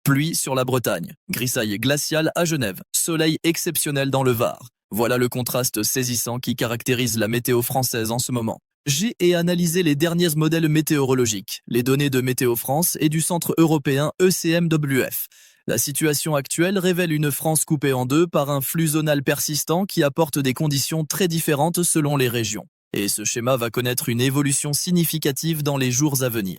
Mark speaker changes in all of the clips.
Speaker 1: Pluie sur la Bretagne, grisaille glaciale à Genève, soleil exceptionnel dans le Var. Voilà le contraste saisissant qui caractérise la météo française en ce moment. J'ai analysé les derniers modèles météorologiques, les données de Météo France et du Centre européen ECMWF. La situation actuelle révèle une France coupée en deux par un flux zonal persistant qui apporte des conditions très différentes selon les régions. Et ce schéma va connaître une évolution significative dans les jours à venir.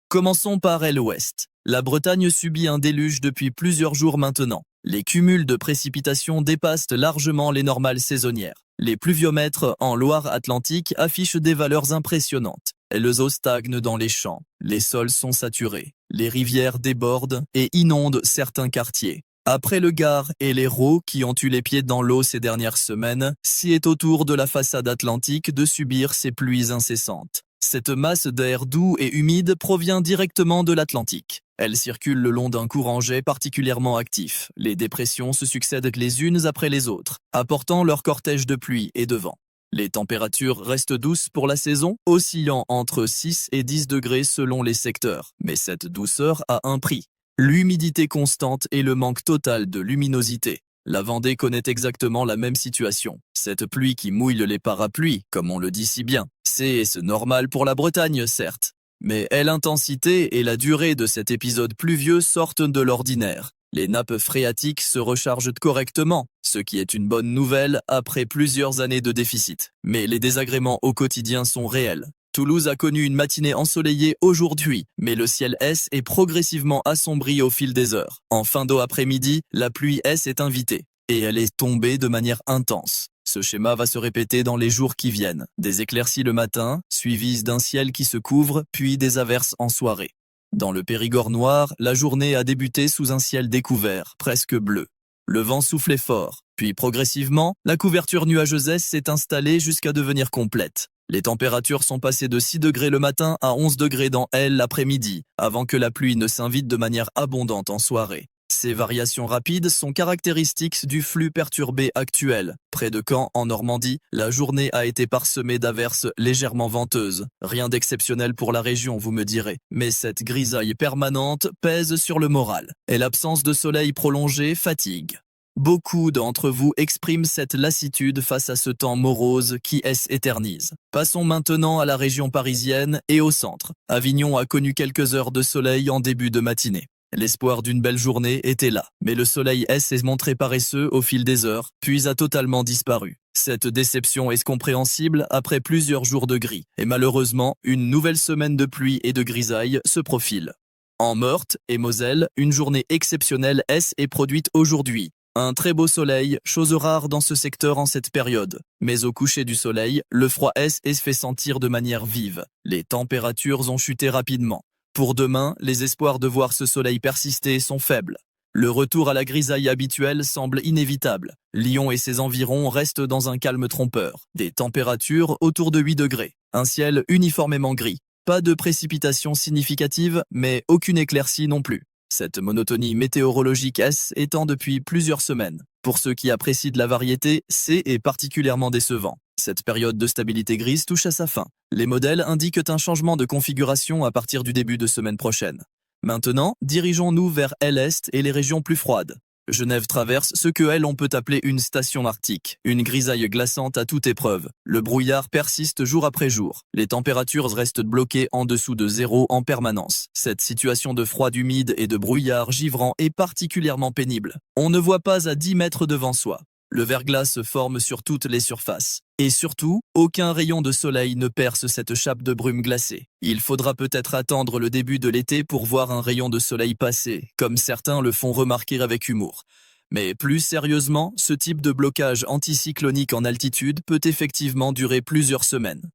Speaker 1: Commençons par l'Ouest. La Bretagne subit un déluge depuis plusieurs jours maintenant. Les cumuls de précipitations dépassent largement les normales saisonnières. Les pluviomètres en Loire-Atlantique affichent des valeurs impressionnantes. Les eaux stagnent dans les champs, les sols sont saturés, les rivières débordent et inondent certains quartiers. Après le Gard et l'Hérault qui ont eu les pieds dans l'eau ces dernières semaines, c'est au tour de la façade atlantique de subir ces pluies incessantes. Cette masse d'air doux et humide provient directement de l'Atlantique. Elle circule le long d'un courant jet particulièrement actif. Les dépressions se succèdent les unes après les autres, apportant leur cortège de pluie et de vent. Les températures restent douces pour la saison, oscillant entre 6 et 10 degrés selon les secteurs. Mais cette douceur a un prix. L'humidité constante et le manque total de luminosité. La Vendée connaît exactement la même situation. Cette pluie qui mouille les parapluies, comme on le dit si bien, c'est normal pour la Bretagne, certes. Mais l'intensité et la durée de cet épisode pluvieux sortent de l'ordinaire. Les nappes phréatiques se rechargent correctement, ce qui est une bonne nouvelle après plusieurs années de déficit. Mais les désagréments au quotidien sont réels. Toulouse a connu une matinée ensoleillée aujourd'hui, mais le ciel est progressivement assombri au fil des heures. En fin d'après-midi, la pluie est invitée, et elle est tombée de manière intense. Ce schéma va se répéter dans les jours qui viennent. Des éclaircies le matin, suivies d'un ciel qui se couvre, puis des averses en soirée. Dans le Périgord noir, la journée a débuté sous un ciel découvert, presque bleu. Le vent soufflait fort, puis progressivement, la couverture nuageuse s'est installée jusqu'à devenir complète. Les températures sont passées de 6 degrés le matin à 11 degrés dans l'après-midi, avant que la pluie ne s'invite de manière abondante en soirée. Ces variations rapides sont caractéristiques du flux perturbé actuel. Près de Caen, en Normandie, la journée a été parsemée d'averses légèrement venteuses. Rien d'exceptionnel pour la région, vous me direz. Mais cette grisaille permanente pèse sur le moral. Et l'absence de soleil prolongé fatigue. Beaucoup d'entre vous expriment cette lassitude face à ce temps morose qui s'éternise. Passons maintenant à la région parisienne et au centre. Avignon a connu quelques heures de soleil en début de matinée. L'espoir d'une belle journée était là, mais le soleil s'est montré paresseux au fil des heures, puis a totalement disparu. Cette déception est compréhensible après plusieurs jours de gris, et malheureusement, une nouvelle semaine de pluie et de grisaille se profile. En Meurthe et Moselle, une journée exceptionnelle est produite aujourd'hui. Un très beau soleil, chose rare dans ce secteur en cette période. Mais au coucher du soleil, le froid est fait sentir de manière vive. Les températures ont chuté rapidement. Pour demain, les espoirs de voir ce soleil persister sont faibles. Le retour à la grisaille habituelle semble inévitable. Lyon et ses environs restent dans un calme trompeur. Des températures autour de 8 degrés. Un ciel uniformément gris. Pas de précipitations significatives, mais aucune éclaircie non plus. Cette monotonie météorologique étend depuis plusieurs semaines. Pour ceux qui apprécient de la variété, c'est particulièrement décevant. Cette période de stabilité grise touche à sa fin. Les modèles indiquent un changement de configuration à partir du début de semaine prochaine. Maintenant, dirigeons-nous vers l'Est et les régions plus froides. Genève traverse ce que l'on peut appeler une station arctique, une grisaille glaçante à toute épreuve. Le brouillard persiste jour après jour. Les températures restent bloquées en dessous de zéro en permanence. Cette situation de froid humide et de brouillard givrant est particulièrement pénible. On ne voit pas à 10 mètres devant soi. Le verglas se forme sur toutes les surfaces. Et surtout, aucun rayon de soleil ne perce cette chape de brume glacée. Il faudra peut-être attendre le début de l'été pour voir un rayon de soleil passer, comme certains le font remarquer avec humour. Mais plus sérieusement, ce type de blocage anticyclonique en altitude peut effectivement durer plusieurs semaines.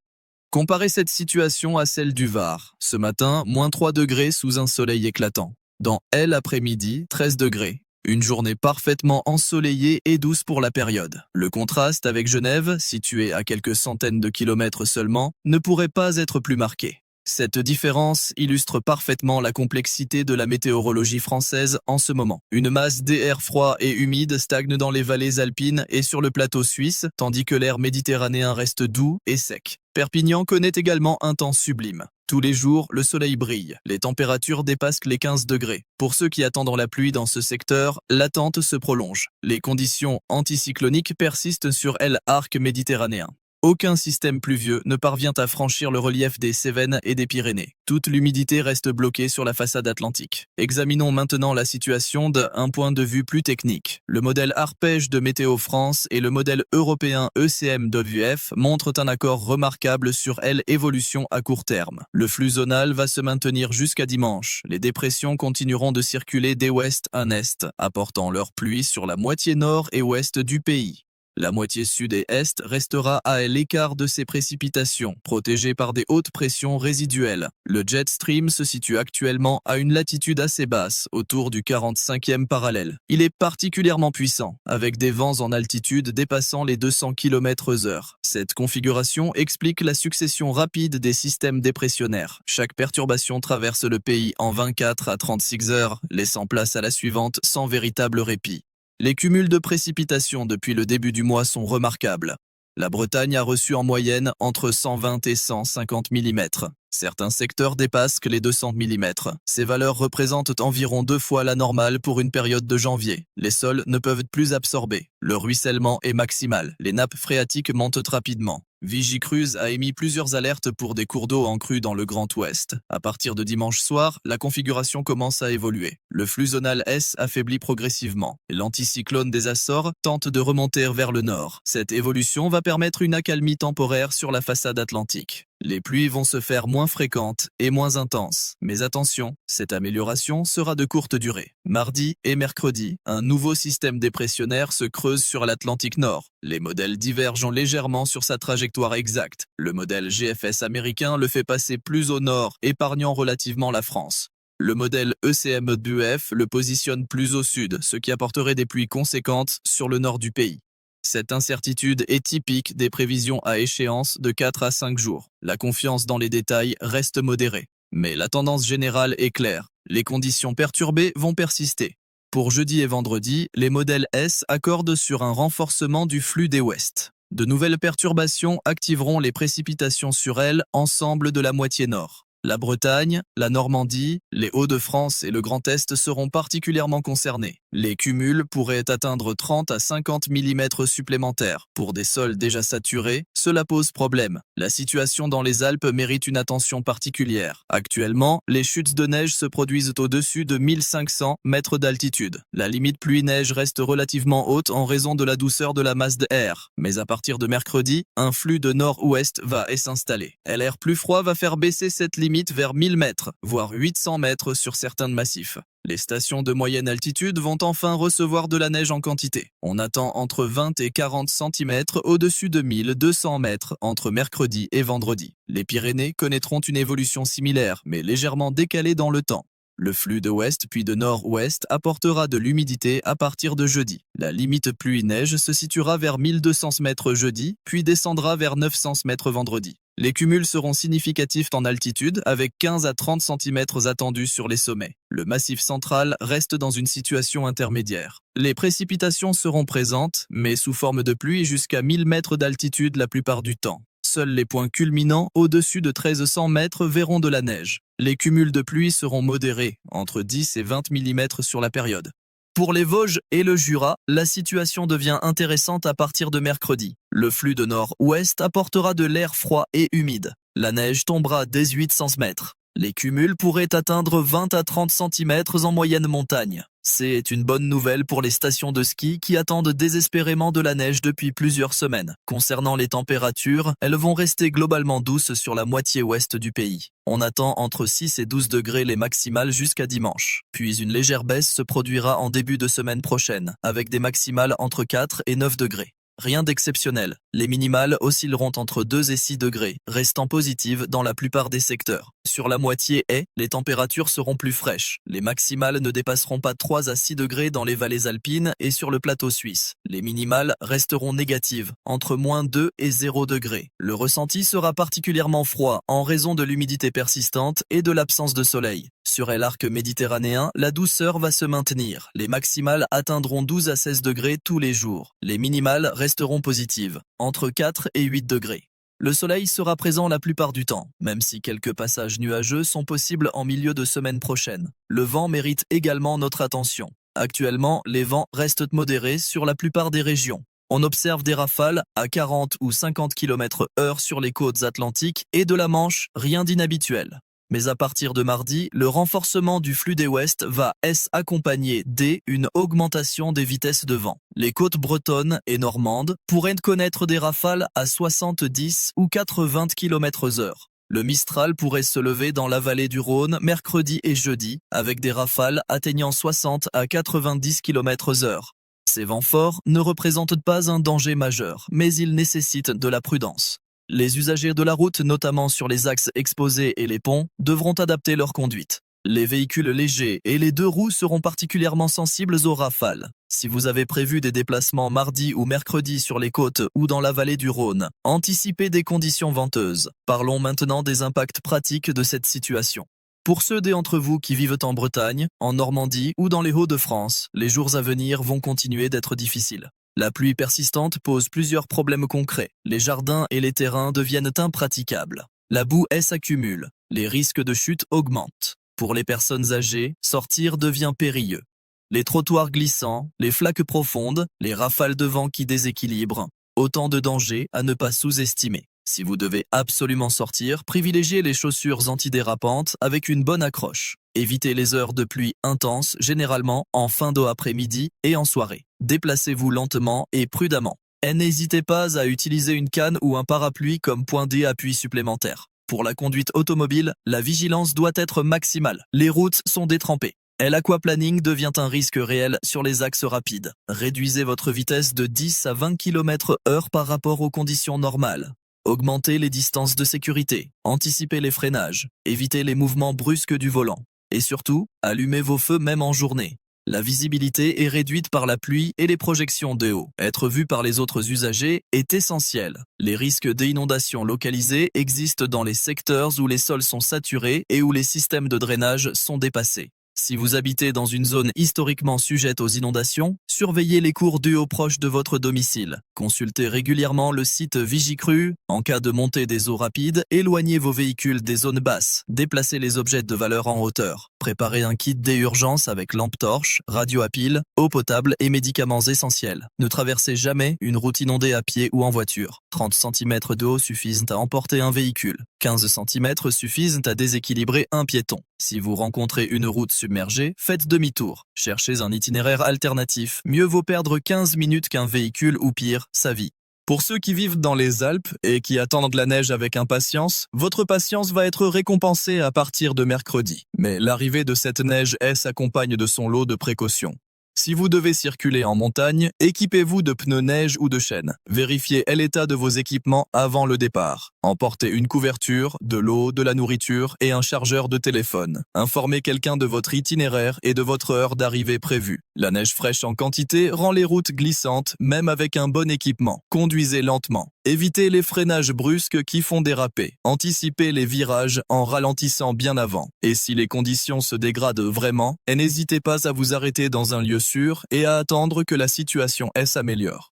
Speaker 1: Comparez cette situation à celle du Var. Ce matin, moins 3 degrés sous un soleil éclatant. Dans l'après-midi, 13 degrés. Une journée parfaitement ensoleillée et douce pour la période. Le contraste avec Genève, située à quelques centaines de kilomètres seulement, ne pourrait pas être plus marqué. Cette différence illustre parfaitement la complexité de la météorologie française en ce moment. Une masse d'air froid et humide stagne dans les vallées alpines et sur le plateau suisse, tandis que l'air méditerranéen reste doux et sec. Perpignan connaît également un temps sublime. Tous les jours, le soleil brille, les températures dépassent les 15 degrés. Pour ceux qui attendent la pluie dans ce secteur, l'attente se prolonge. Les conditions anticycloniques persistent sur l'arc méditerranéen. Aucun système pluvieux ne parvient à franchir le relief des Cévennes et des Pyrénées. Toute l'humidité reste bloquée sur la façade atlantique. Examinons maintenant la situation d'un point de vue plus technique. Le modèle Arpège de Météo France et le modèle européen ECM-WF montrent un accord remarquable sur l'évolution à court terme. Le flux zonal va se maintenir jusqu'à dimanche. Les dépressions continueront de circuler d'ouest à est, apportant leurs pluies sur la moitié nord et ouest du pays. La moitié sud et est restera à l'écart de ces précipitations, protégée par des hautes pressions résiduelles. Le jet stream se situe actuellement à une latitude assez basse, autour du 45e parallèle. Il est particulièrement puissant, avec des vents en altitude dépassant les 200 km/h. Cette configuration explique la succession rapide des systèmes dépressionnaires. Chaque perturbation traverse le pays en 24 à 36 heures, laissant place à la suivante sans véritable répit. Les cumuls de précipitations depuis le début du mois sont remarquables. La Bretagne a reçu en moyenne entre 120 et 150 mm. Certains secteurs dépassent les 200 mm. Ces valeurs représentent environ 2 fois la normale pour une période de janvier. Les sols ne peuvent plus absorber. Le ruissellement est maximal. Les nappes phréatiques montent rapidement. Vigicruise a émis plusieurs alertes pour des cours d'eau en crue dans le Grand Ouest. À partir de dimanche soir, la configuration commence à évoluer. Le flux zonal S affaiblit progressivement. L'anticyclone des Açores tente de remonter vers le nord. Cette évolution va permettre une accalmie temporaire sur la façade atlantique. Les pluies vont se faire moins fréquentes et moins intenses. Mais attention, cette amélioration sera de courte durée. Mardi et mercredi, un nouveau système dépressionnaire se creuse sur l'Atlantique Nord. Les modèles divergent légèrement sur sa trajectoire exacte. Le modèle GFS américain le fait passer plus au nord, épargnant relativement la France. Le modèle ECM-WF le positionne plus au sud, ce qui apporterait des pluies conséquentes sur le nord du pays. Cette incertitude est typique des prévisions à échéance de 4 à 5 jours. La confiance dans les détails reste modérée. Mais la tendance générale est claire. Les conditions perturbées vont persister. Pour jeudi et vendredi, les modèles S accordent sur un renforcement du flux des ouest. De nouvelles perturbations activeront les précipitations sur l'ensemble de la moitié nord. La Bretagne, la Normandie, les Hauts-de-France et le Grand Est seront particulièrement concernés. Les cumuls pourraient atteindre 30 à 50 mm supplémentaires. Pour des sols déjà saturés, cela pose problème. La situation dans les Alpes mérite une attention particulière. Actuellement, les chutes de neige se produisent au-dessus de 1500 mètres d'altitude. La limite pluie-neige reste relativement haute en raison de la douceur de la masse d'air. Mais à partir de mercredi, un flux de nord-ouest va s'installer. L'air plus froid va faire baisser cette limite vers 1000 mètres, voire 800 mètres sur certains massifs. Les stations de moyenne altitude vont enfin recevoir de la neige en quantité. On attend entre 20 et 40 cm au-dessus de 1200 mètres entre mercredi et vendredi. Les Pyrénées connaîtront une évolution similaire, mais légèrement décalée dans le temps. Le flux de ouest puis de nord-ouest apportera de l'humidité à partir de jeudi. La limite pluie-neige se situera vers 1200 mètres jeudi, puis descendra vers 900 mètres vendredi. Les cumuls seront significatifs en altitude, avec 15 à 30 cm attendus sur les sommets. Le massif central reste dans une situation intermédiaire. Les précipitations seront présentes, mais sous forme de pluie jusqu'à 1000 mètres d'altitude la plupart du temps. Seuls les points culminants au-dessus de 1300 mètres verront de la neige. Les cumuls de pluie seront modérés, entre 10 et 20 mm sur la période. Pour les Vosges et le Jura, la situation devient intéressante à partir de mercredi. Le flux de nord-ouest apportera de l'air froid et humide. La neige tombera dès 800 mètres. Les cumuls pourraient atteindre 20 à 30 cm en moyenne montagne. C'est une bonne nouvelle pour les stations de ski qui attendent désespérément de la neige depuis plusieurs semaines. Concernant les températures, elles vont rester globalement douces sur la moitié ouest du pays. On attend entre 6 et 12 degrés les maximales jusqu'à dimanche. Puis une légère baisse se produira en début de semaine prochaine, avec des maximales entre 4 et 9 degrés. Rien d'exceptionnel. Les minimales oscilleront entre 2 et 6 degrés, restant positives dans la plupart des secteurs. Sur la moitié est, les températures seront plus fraîches. Les maximales ne dépasseront pas 3 à 6 degrés dans les vallées alpines et sur le plateau suisse. Les minimales resteront négatives, entre moins 2 et 0 degrés. Le ressenti sera particulièrement froid en raison de l'humidité persistante et de l'absence de soleil. Sur l'arc méditerranéen, la douceur va se maintenir. Les maximales atteindront 12 à 16 degrés tous les jours. Les minimales resteront positives, entre 4 et 8 degrés. Le soleil sera présent la plupart du temps, même si quelques passages nuageux sont possibles en milieu de semaine prochaine. Le vent mérite également notre attention. Actuellement, les vents restent modérés sur la plupart des régions. On observe des rafales à 40 ou 50 km/h sur les côtes atlantiques et de la Manche, rien d'inhabituel. Mais à partir de mardi, le renforcement du flux des ouest va accompagner une augmentation des vitesses de vent. Les côtes bretonnes et normandes pourraient connaître des rafales à 70 ou 80 km/h. Le Mistral pourrait se lever dans la vallée du Rhône mercredi et jeudi, avec des rafales atteignant 60 à 90 km/h. Ces vents forts ne représentent pas un danger majeur, mais ils nécessitent de la prudence. Les usagers de la route, notamment sur les axes exposés et les ponts, devront adapter leur conduite. Les véhicules légers et les deux roues seront particulièrement sensibles aux rafales. Si vous avez prévu des déplacements mardi ou mercredi sur les côtes ou dans la vallée du Rhône, anticipez des conditions venteuses. Parlons maintenant des impacts pratiques de cette situation. Pour ceux d'entre vous qui vivent en Bretagne, en Normandie ou dans les Hauts-de-France, les jours à venir vont continuer d'être difficiles. La pluie persistante pose plusieurs problèmes concrets. Les jardins et les terrains deviennent impraticables. La boue s'accumule. Les risques de chute augmentent. Pour les personnes âgées, sortir devient périlleux. Les trottoirs glissants, les flaques profondes, les rafales de vent qui déséquilibrent. Autant de dangers à ne pas sous-estimer. Si vous devez absolument sortir, privilégiez les chaussures antidérapantes avec une bonne accroche. Évitez les heures de pluie intenses, généralement en fin d'après-midi et en soirée. Déplacez-vous lentement et prudemment. Et n'hésitez pas à utiliser une canne ou un parapluie comme point d'appui supplémentaire. Pour la conduite automobile, la vigilance doit être maximale. Les routes sont détrempées. Et l'aquaplaning devient un risque réel sur les axes rapides. Réduisez votre vitesse de 10 à 20 km/h par rapport aux conditions normales. Augmentez les distances de sécurité, anticipez les freinages, évitez les mouvements brusques du volant. Et surtout, allumez vos feux même en journée. La visibilité est réduite par la pluie et les projections de haut. Être vu par les autres usagers est essentiel. Les risques d'inondations localisées existent dans les secteurs où les sols sont saturés et où les systèmes de drainage sont dépassés. Si vous habitez dans une zone historiquement sujette aux inondations, surveillez les cours d'eau proches de votre domicile. Consultez régulièrement le site Vigicru. En cas de montée des eaux rapides, éloignez vos véhicules des zones basses. Déplacez les objets de valeur en hauteur. Préparez un kit d'urgence avec lampe torche, radio à pile, eau potable et médicaments essentiels. Ne traversez jamais une route inondée à pied ou en voiture. 30 cm de haut suffisent à emporter un véhicule. 15 cm suffisent à déséquilibrer un piéton. Si vous rencontrez une route submergée, faites demi-tour. Cherchez un itinéraire alternatif. Mieux vaut perdre 15 minutes qu'un véhicule ou pire, sa vie. Pour ceux qui vivent dans les Alpes et qui attendent la neige avec impatience, votre patience va être récompensée à partir de mercredi. Mais l'arrivée de cette neige s'accompagne de son lot de précautions. Si vous devez circuler en montagne, équipez-vous de pneus neige ou de chaînes. Vérifiez l'état de vos équipements avant le départ. Emportez une couverture, de l'eau, de la nourriture et un chargeur de téléphone. Informez quelqu'un de votre itinéraire et de votre heure d'arrivée prévue. La neige fraîche en quantité rend les routes glissantes, même avec un bon équipement. Conduisez lentement. Évitez les freinages brusques qui font déraper. Anticipez les virages en ralentissant bien avant. Et si les conditions se dégradent vraiment, n'hésitez pas à vous arrêter dans un lieu sûr et à attendre que la situation s'améliore.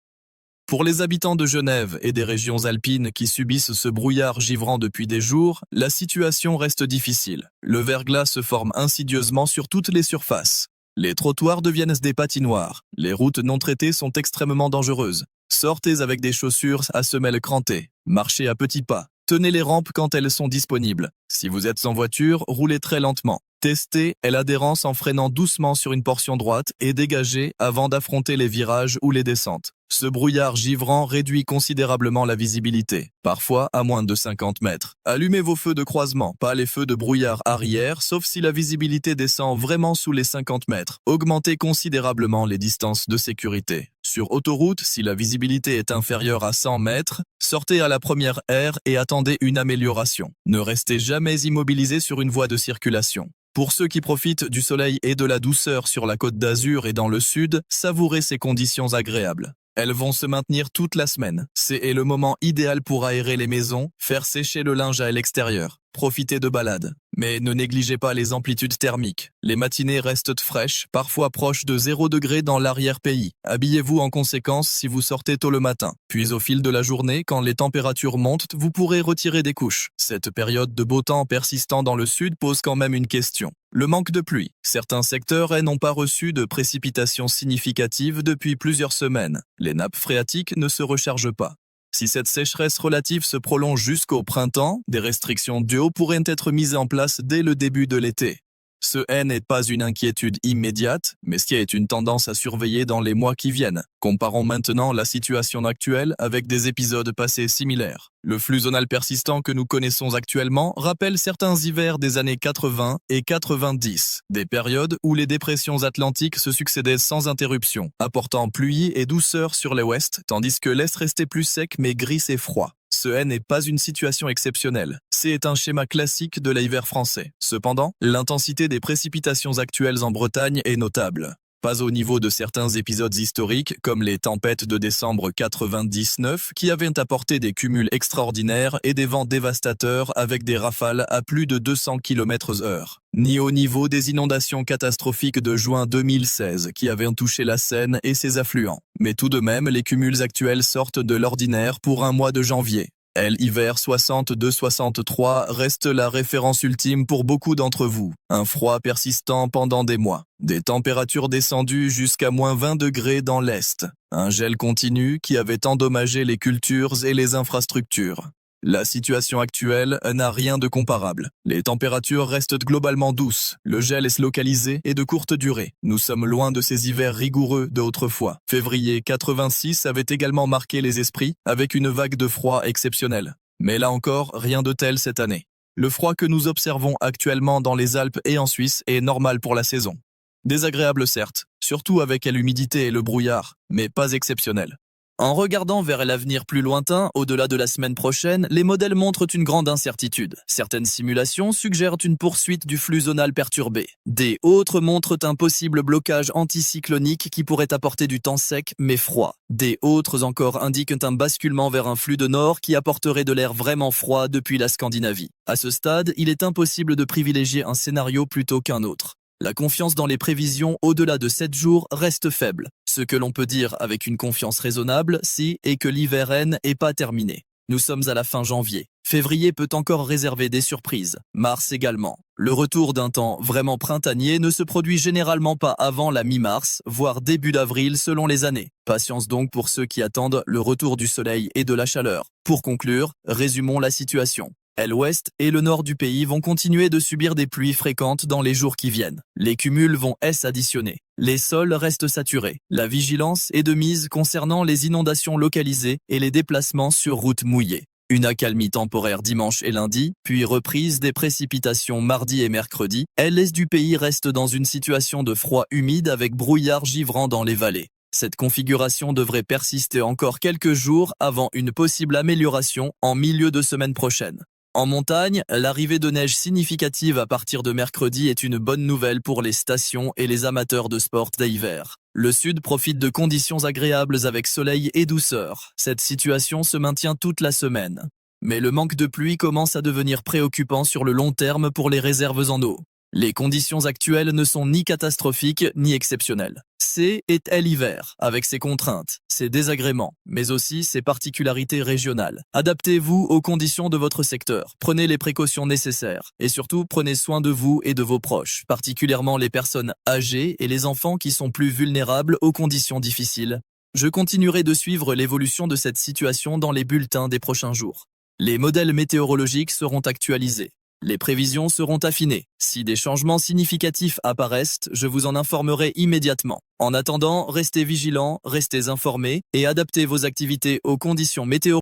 Speaker 1: Pour les habitants de Genève et des régions alpines qui subissent ce brouillard givrant depuis des jours, la situation reste difficile. Le verglas se forme insidieusement sur toutes les surfaces. Les trottoirs deviennent des patinoires. Les routes non traitées sont extrêmement dangereuses. Sortez avec des chaussures à semelles crantées. Marchez à petits pas. Tenez les rampes quand elles sont disponibles. Si vous êtes en voiture, roulez très lentement. Testez l'adhérence en freinant doucement sur une portion droite et dégagez avant d'affronter les virages ou les descentes. Ce brouillard givrant réduit considérablement la visibilité, parfois à moins de 50 mètres. Allumez vos feux de croisement, pas les feux de brouillard arrière, sauf si la visibilité descend vraiment sous les 50 mètres. Augmentez considérablement les distances de sécurité. Sur autoroute, si la visibilité est inférieure à 100 mètres, sortez à la première aire et attendez une amélioration. Ne restez jamais immobilisé sur une voie de circulation. Pour ceux qui profitent du soleil et de la douceur sur la Côte d'Azur et dans le sud, savourez ces conditions agréables. Elles vont se maintenir toute la semaine. C'est le moment idéal pour aérer les maisons, faire sécher le linge à l'extérieur. profitez de balades. Mais ne négligez pas les amplitudes thermiques. Les matinées restent fraîches, parfois proches de 0 degré dans l'arrière-pays. Habillez-vous en conséquence si vous sortez tôt le matin. Puis au fil de la journée, quand les températures montent, vous pourrez retirer des couches. Cette période de beau temps persistant dans le sud pose quand même une question. Le manque de pluie. Certains secteurs n'ont pas reçu de précipitations significatives depuis plusieurs semaines. Les nappes phréatiques ne se rechargent pas. Si cette sécheresse relative se prolonge jusqu'au printemps, des restrictions d'eau pourraient être mises en place dès le début de l'été. Ce n'est pas une inquiétude immédiate, mais ce qui est une tendance à surveiller dans les mois qui viennent. Comparons maintenant la situation actuelle avec des épisodes passés similaires. Le flux zonal persistant que nous connaissons actuellement rappelle certains hivers des années 80 et 90, des périodes où les dépressions atlantiques se succédaient sans interruption, apportant pluie et douceur sur l'ouest, tandis que l'est restait plus sec mais gris et froid. Ce n'est pas une situation exceptionnelle, c'est un schéma classique de l'hiver français. Cependant, l'intensité des précipitations actuelles en Bretagne est notable. Pas au niveau de certains épisodes historiques, comme les tempêtes de décembre 99, qui avaient apporté des cumuls extraordinaires et des vents dévastateurs avec des rafales à plus de 200 km/h. Ni au niveau des inondations catastrophiques de juin 2016, qui avaient touché la Seine et ses affluents. Mais tout de même, les cumuls actuels sortent de l'ordinaire pour un mois de janvier. L'hiver 62-63 reste la référence ultime pour beaucoup d'entre vous. Un froid persistant pendant des mois. Des températures descendues jusqu'à -20 degrés dans l'Est. Un gel continu qui avait endommagé les cultures et les infrastructures. La situation actuelle n'a rien de comparable. Les températures restent globalement douces, le gel est localisé et de courte durée. Nous sommes loin de ces hivers rigoureux d'autrefois. Février 86 avait également marqué les esprits avec une vague de froid exceptionnelle. Mais là encore, rien de tel cette année. Le froid que nous observons actuellement dans les Alpes et en Suisse est normal pour la saison. Désagréable certes, surtout avec l'humidité et le brouillard, mais pas exceptionnel. En regardant vers l'avenir plus lointain, au-delà de la semaine prochaine, les modèles montrent une grande incertitude. Certaines simulations suggèrent une poursuite du flux zonal perturbé. Des autres montrent un possible blocage anticyclonique qui pourrait apporter du temps sec mais froid. Des autres encore indiquent un basculement vers un flux de nord qui apporterait de l'air vraiment froid depuis la Scandinavie. À ce stade, il est impossible de privilégier un scénario plutôt qu'un autre. La confiance dans les prévisions au-delà de 7 jours reste faible. Ce que l'on peut dire avec une confiance raisonnable, est que l'hiver n'est pas terminé. Nous sommes à la fin janvier. Février peut encore réserver des surprises. Mars également. Le retour d'un temps vraiment printanier ne se produit généralement pas avant la mi-mars, voire début d'avril selon les années. Patience donc pour ceux qui attendent le retour du soleil et de la chaleur. Pour conclure, résumons la situation. L'ouest et le nord du pays vont continuer de subir des pluies fréquentes dans les jours qui viennent. Les cumuls vont s'additionner. Les sols restent saturés. La vigilance est de mise concernant les inondations localisées et les déplacements sur routes mouillées. Une accalmie temporaire dimanche et lundi, puis reprise des précipitations mardi et mercredi. L'est du pays reste dans une situation de froid humide avec brouillard givrant dans les vallées. Cette configuration devrait persister encore quelques jours avant une possible amélioration en milieu de semaine prochaine. En montagne, l'arrivée de neige significative à partir de mercredi est une bonne nouvelle pour les stations et les amateurs de sport d'hiver. Le sud profite de conditions agréables avec soleil et douceur. Cette situation se maintient toute la semaine. Mais le manque de pluie commence à devenir préoccupant sur le long terme pour les réserves en eau. Les conditions actuelles ne sont ni catastrophiques ni exceptionnelles. C'est l'hiver, avec ses contraintes, ses désagréments, mais aussi ses particularités régionales. Adaptez-vous aux conditions de votre secteur, prenez les précautions nécessaires, et surtout prenez soin de vous et de vos proches, particulièrement les personnes âgées et les enfants qui sont plus vulnérables aux conditions difficiles. Je continuerai de suivre l'évolution de cette situation dans les bulletins des prochains jours. Les modèles météorologiques seront actualisés. Les prévisions seront affinées. Si des changements significatifs apparaissent, je vous en informerai immédiatement. En attendant, restez vigilants, restez informés et adaptez vos activités aux conditions météorologiques.